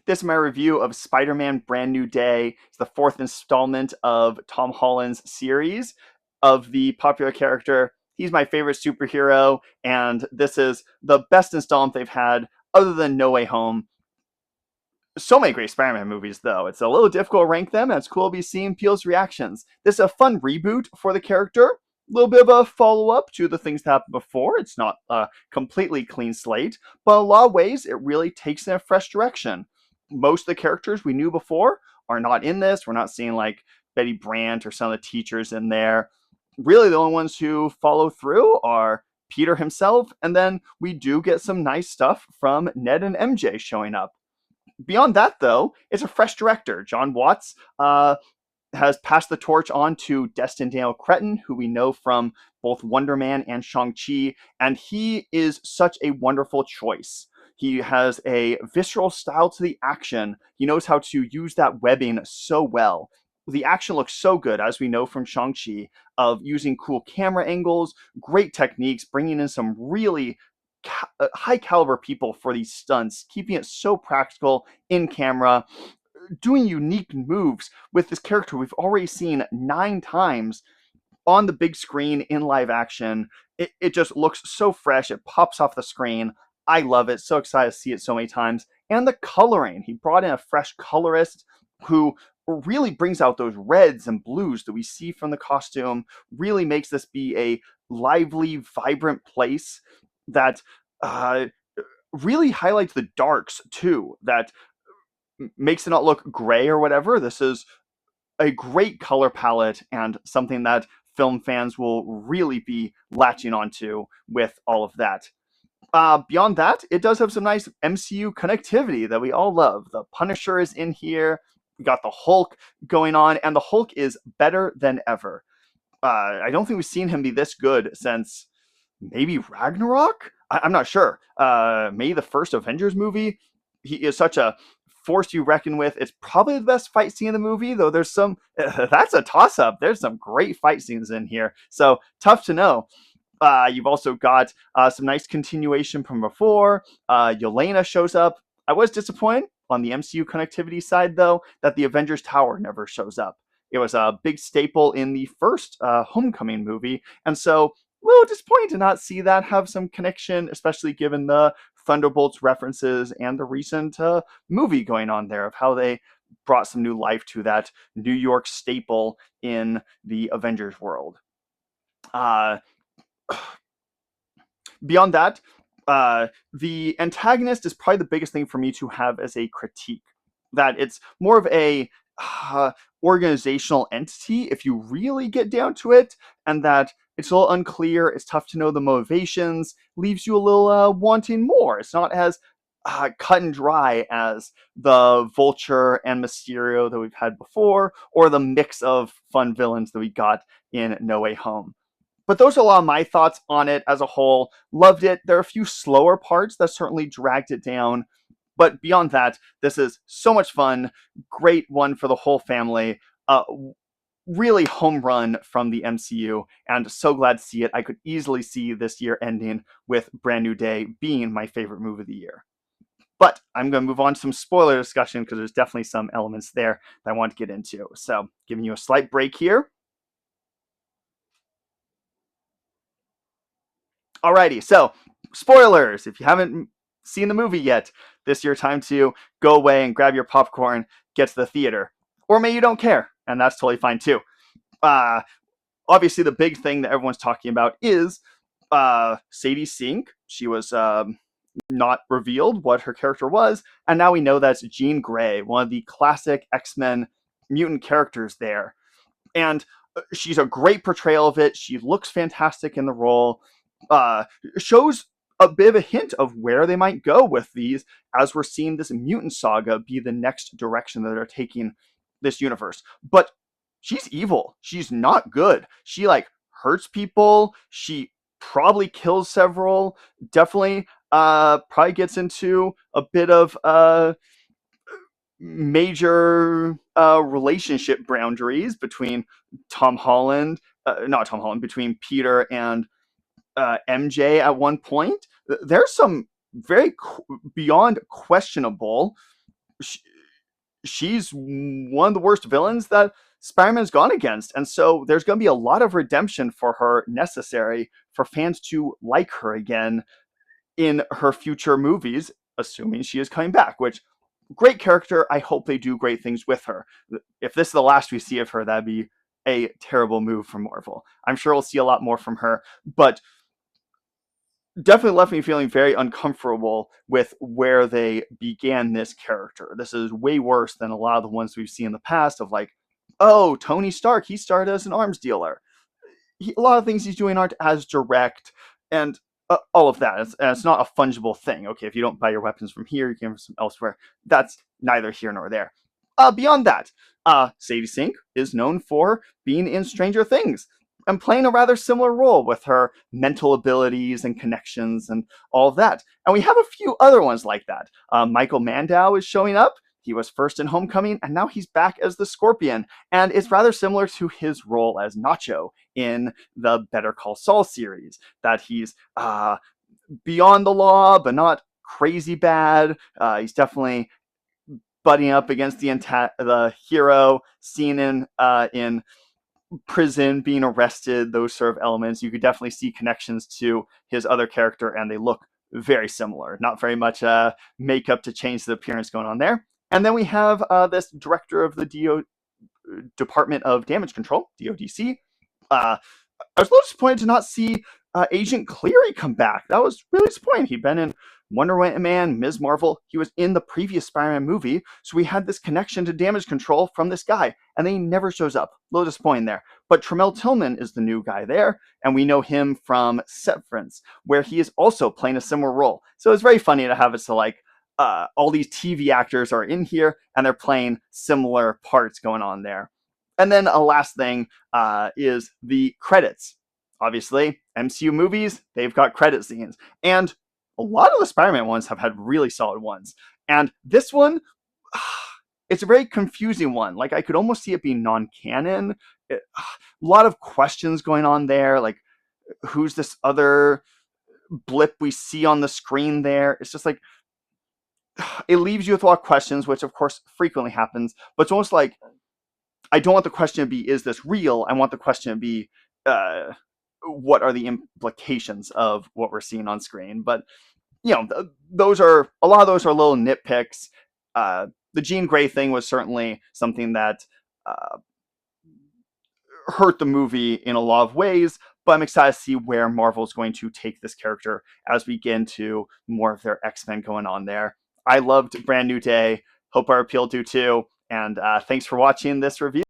This is my review of Spider-Man Brand New Day. It's the fourth installment of Tom Holland's series of the popular character. He's my favorite superhero, and this is the best installment they've had other than No Way Home. So many great Spider-Man movies, though. It's a little difficult to rank them, and it's cool to be seeing Peele's reactions. This is a fun reboot for the character. A little bit of a follow-up to the things that happened before. It's not a completely clean slate, but in a lot of ways, it really takes in a fresh direction. Most of the characters we knew before are not in this. We're not seeing like Betty Brant or some of the teachers in there. Really, the only ones who follow through are Peter himself, and then we do get some nice stuff from Ned and MJ showing up. Beyond that, though, it's a fresh director. John Watts has passed the torch on to Destin Daniel Cretton, who we know from both Wonder Man and Shang-Chi, and he is such a wonderful choice. He has a visceral style to the action. He knows how to use that webbing so well. The action looks so good, as we know from Shang-Chi, of using cool camera angles, great techniques, bringing in some really high caliber people for these stunts, keeping it so practical in camera, doing unique moves with this character we've already seen 9 times on the big screen in live action. It just looks so fresh. It pops off the screen. I love it. So excited to see it so many times. And the coloring. He brought in a fresh colorist who really brings out those reds and blues that we see from the costume, really makes this be a lively, vibrant place that really highlights the darks too, that makes it not look gray or whatever. This is a great color palette and something that film fans will really be latching onto with all of that. Beyond that, it does have some nice MCU connectivity that we all love. The Punisher is in here. We got the Hulk going on, and the Hulk is better than ever. I don't think we've seen him be this good since maybe Ragnarok? I'm not sure. Maybe the first Avengers movie. He is such a force to reckon with. It's probably the best fight scene in the movie, though there's some, that's a toss-up. There's some great fight scenes in here. So tough to know. You've also got some nice continuation from before. Yelena shows up. I was disappointed on the MCU connectivity side, though, that the Avengers Tower never shows up. It was a big staple in the first Homecoming movie, and so a little disappointed to not see that have some connection, especially given the Thunderbolts references and the recent movie going on there of how they brought some new life to that New York staple in the Avengers world. Beyond that, the antagonist is probably the biggest thing for me to have as a critique. That it's more of a organizational entity if you really get down to it, and that it's a little unclear, it's tough to know the motivations, leaves you a little wanting more. It's not as cut and dry as the Vulture and Mysterio that we've had before, or the mix of fun villains that we got in No Way Home. But those are a lot of my thoughts on it as a whole. Loved it. There are a few slower parts that certainly dragged it down. But beyond that, this is so much fun. Great one for the whole family. Really home run from the MCU, and so glad to see it. I could easily see this year ending with Brand New Day being my favorite movie of the year. But I'm going to move on to some spoiler discussion because there's definitely some elements there that I want to get into. So giving you a slight break here. Alrighty, so spoilers. If you haven't seen the movie yet, this is your time to go away and grab your popcorn, get to the theater. Or maybe you don't care, and that's totally fine too. Obviously, the big thing that everyone's talking about is Sadie Sink. She was not revealed what her character was, and now we know that's Jean Grey, one of the classic X-Men mutant characters there. And she's a great portrayal of it. She looks fantastic in the role. Shows a bit of a hint of where they might go with these, as we're seeing this mutant saga be the next direction that they're taking this universe. But she's evil. She's not good. She hurts people. She probably kills several. Definitely probably gets into a bit of major relationship boundaries between between Peter and MJ at one point. There's some very beyond questionable she's one of the worst villains that Spider-Man's gone against. And so there's going to be a lot of redemption for her necessary for fans to like her again in her future movies, assuming she is coming back, which great character. I hope they do great things with her. If this is the last we see of her, that'd be a terrible move from Marvel. I'm sure we'll see a lot more from her, but definitely left me feeling very uncomfortable with where they began this character. This is way worse than a lot of the ones we've seen in the past of like, oh, Tony Stark, he started as an arms dealer. A lot of things he's doing aren't as direct, and all of that. It's not a fungible thing. Okay, if you don't buy your weapons from here, you can from elsewhere. That's neither here nor there. Beyond that, Sadie Sink is known for being in Stranger Things and playing a rather similar role with her mental abilities and connections and all of that. And we have a few other ones like that. Michael Mandow is showing up. He was first in Homecoming, and now he's back as the Scorpion. And it's rather similar to his role as Nacho in the Better Call Saul series, that he's beyond the law, but not crazy bad. He's definitely butting up against the hero, seen in prison, being arrested, those sort of elements. You could definitely see connections to his other character, and they look very similar. Not very much makeup to change the appearance going on there. And then we have this director of the Department of Damage Control, DODC. I was a little disappointed to not see Agent Cleary come back. That was really disappointing. He'd been in Wonder Woman, Ms. Marvel. He was in the previous Spider-Man movie, so we had this connection to damage control from this guy, and then he never shows up. A little disappointing there. But Tremel Tillman is the new guy there, and we know him from Severance, where he is also playing a similar role. So it's very funny to have it so like all these TV actors are in here, and they're playing similar parts going on there. And then a last thing is the credits. Obviously, MCU movies, they've got credit scenes. And a lot of the Spider-Man ones have had really solid ones. And this one, it's a very confusing one. Like, I could almost see it being non-canon. A lot of questions going on there. Like, who's this other blip we see on the screen there? It's just like, it leaves you with a lot of questions, which of course frequently happens. But it's almost like, I don't want the question to be, is this real? I want the question to be, what are the implications of what we're seeing on screen? But, you know, a lot of those are little nitpicks. The Jean Grey thing was certainly something that hurt the movie in a lot of ways, but I'm excited to see where Marvel's going to take this character as we get into more of their X-Men going on there. I loved Brand New Day. Hope our appeal do too. And thanks for watching this review.